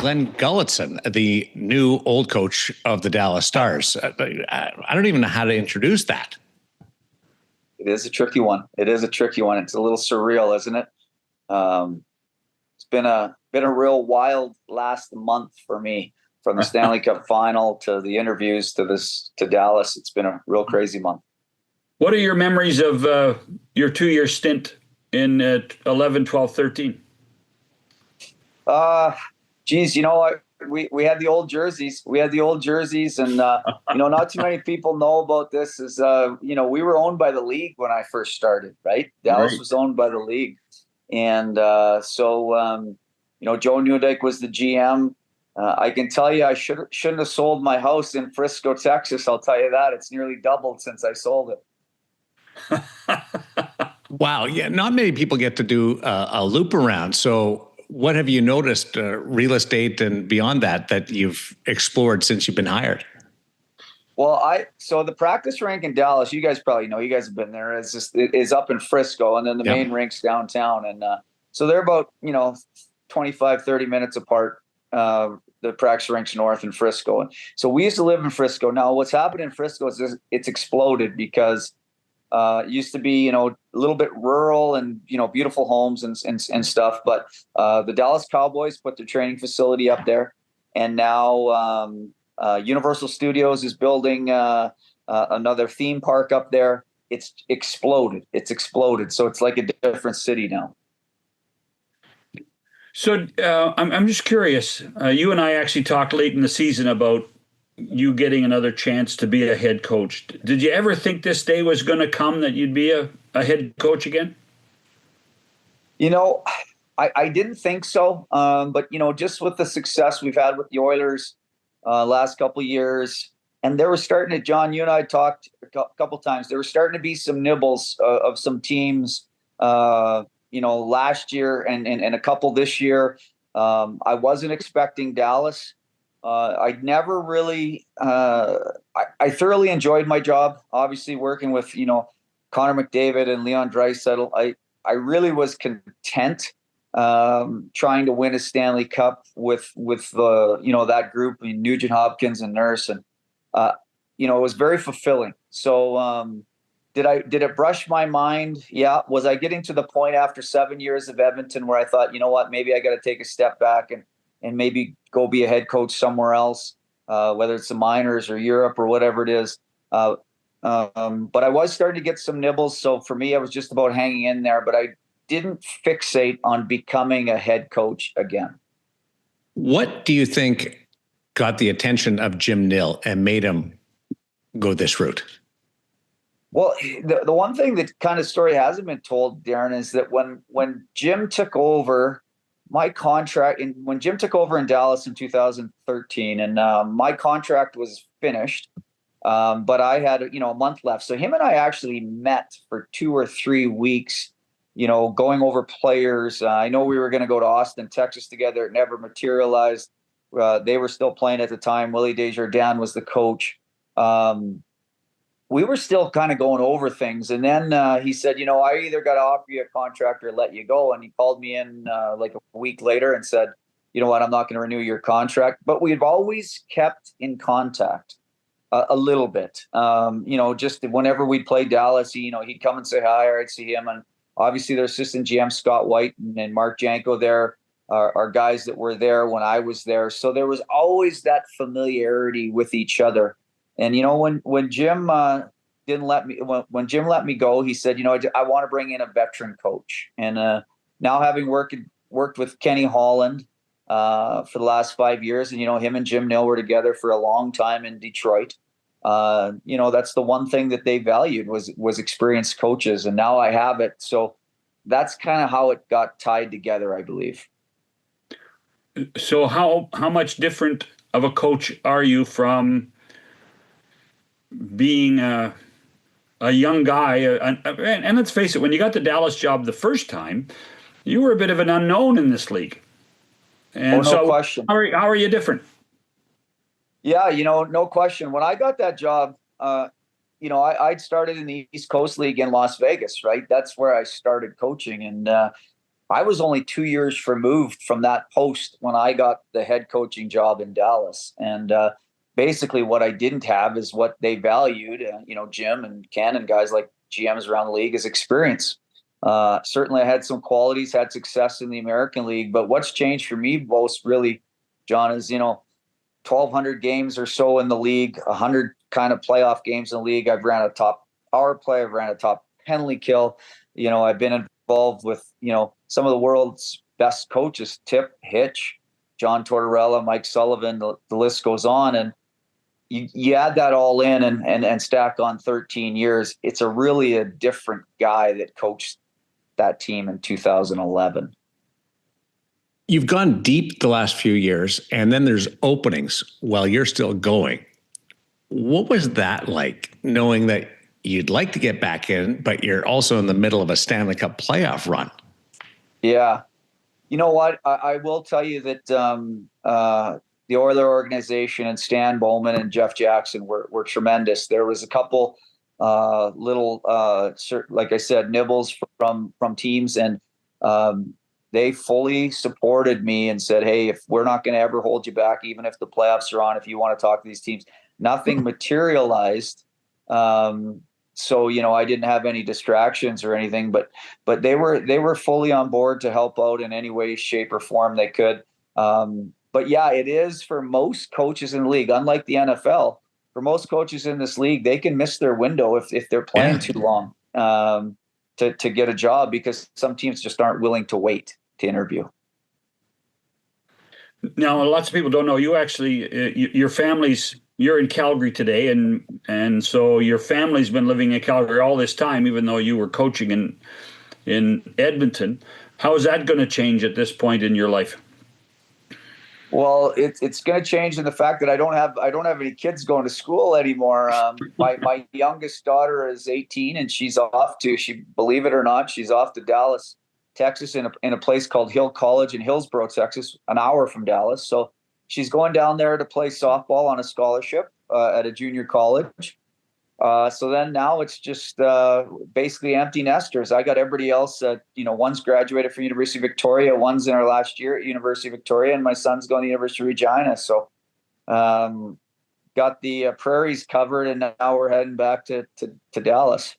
Glen Gulutzan, the new old coach of the Dallas Stars. I don't even know how to introduce that. It is a tricky one. It's a little surreal, isn't it? It's been a real wild last month for me, from the Stanley Cup final to the interviews to Dallas. It's been a real crazy month. What are your memories of your 2-year stint in 11, 12, 13? Geez, we had the old jerseys. And not too many people know about this. We were owned by the league when I first started, right? Dallas was owned by the league, and Joe Newdike was the GM. I can tell you, I shouldn't have sold my house in Frisco, Texas. I'll tell you that. It's nearly doubled since I sold it. Wow. Yeah. Not many people get to do a loop around. So what have you noticed, real estate and beyond that you've explored since you've been hired? Well, so the practice rink in Dallas, you guys probably know, you guys have been there, is up in Frisco, and then the main rink's downtown. And so they're about, 25, 30 minutes apart. The practice rink's north in Frisco. And so we used to live in Frisco. Now what's happened in Frisco is it's exploded because it used to be, a little bit rural and, beautiful homes and stuff. But the Dallas Cowboys put their training facility up there. And now Universal Studios is building another theme park up there. It's exploded. So it's like a different city now. So I'm just curious. You and I actually talked late in the season about you getting another chance to be a head coach. Did you ever think this day was going to come that you'd be a head coach again? I didn't think so. But, just with the success we've had with the Oilers last couple of years, and there was starting to, John, you and I talked a couple times, there were starting to be some nibbles of some teams, last year and a couple this year. I wasn't expecting Dallas. I never really, I thoroughly enjoyed my job, obviously working with, Connor McDavid and Leon Draisaitl. I really was content trying to win a Stanley Cup with the, that group, Nugent Hopkins and Nurse. And, it was very fulfilling. So did it brush my mind? Yeah. Was I getting to the point after 7 years of Edmonton where I thought, maybe I got to take a step back and maybe go be a head coach somewhere else, whether it's the minors or Europe or whatever it is. But I was starting to get some nibbles. So for me, I was just about hanging in there, but I didn't fixate on becoming a head coach again. What do you think got the attention of Jim Nill and made him go this route? Well, the one thing that kind of story hasn't been told, Darren, is that when Jim took over, my contract, when Jim took over in Dallas in 2013, and my contract was finished, but I had a month left. So him and I actually met for 2 or 3 weeks, going over players. I know we were going to go to Austin, Texas together. It never materialized. They were still playing at the time. Willie Desjardins was the coach. We were still kind of going over things. And then he said, I either got to offer you a contract or let you go. And he called me in like a week later and said, you know what, I'm not going to renew your contract. But we've always kept in contact a little bit. Just whenever we'd play Dallas, he'd come and say hi, or I'd see him. And obviously their assistant GM, Scott White, and Mark Janko there are guys that were there when I was there. So there was always that familiarity with each other. And, when Jim didn't let me, when Jim let me go, he said, I want to bring in a veteran coach. And now having worked with Kenny Holland for the last 5 years, and, him and Jim Nill were together for a long time in Detroit. That's the one thing that they valued was experienced coaches. And now I have it. So that's kind of how it got tied together, I believe. So how much different of a coach are you from being a young guy? And let's face it, when you got the Dallas job the first time, you were a bit of an unknown in this league. And no question. How are you different? Yeah, no question. When I got that job, I'd started in the East Coast League in Las Vegas, right? That's where I started coaching. And I was only 2 years removed from that post when I got the head coaching job in Dallas. And basically what I didn't have is what they valued, Jim and Ken and guys like GMs around the league, is experience. Certainly I had some qualities, had success in the American League, but what's changed for me most really, John, is, 1,200 games or so in the league, 100 kind of playoff games in the league. I've ran a top power play. I've ran a top penalty kill. I've been involved with, some of the world's best coaches, Tip, Hitch, John Tortorella, Mike Sullivan, the list goes on. And you add that all in and stack on 13 years, it's really a different guy that coached that team in 2011. You've gone deep the last few years, and then there's openings while you're still going. What was that like, knowing that you'd like to get back in, but you're also in the middle of a Stanley Cup playoff run? Yeah. You know what? I will tell you that the Oiler organization and Stan Bowman and Jeff Jackson were tremendous. There was a couple little, like I said, nibbles from teams, and they fully supported me and said, hey, if we're not going to ever hold you back, even if the playoffs are on, if you want to talk to these teams. Nothing materialized. So, I didn't have any distractions or anything, but they were fully on board to help out in any way, shape, or form they could. But yeah, it is for most coaches in the league, unlike the NFL. For most coaches in this league, they can miss their window if they're playing too long to get a job, because some teams just aren't willing to wait to interview. Now, lots of people don't know you actually, you're in Calgary today, and so your family's been living in Calgary all this time, even though you were coaching in Edmonton. How is that going to change at this point in your life? Well, it's going to change in the fact that I don't have any kids going to school anymore. My youngest daughter is 18, and believe it or not, she's off to Dallas, Texas, in a place called Hill College in Hillsboro, Texas, an hour from Dallas. So she's going down there to play softball on a scholarship at a junior college. So then now it's just basically empty nesters. I got everybody else. One's graduated from University of Victoria, one's in our last year at University of Victoria, and my son's going to University of Regina. So got the prairies covered, and now we're heading back to Dallas.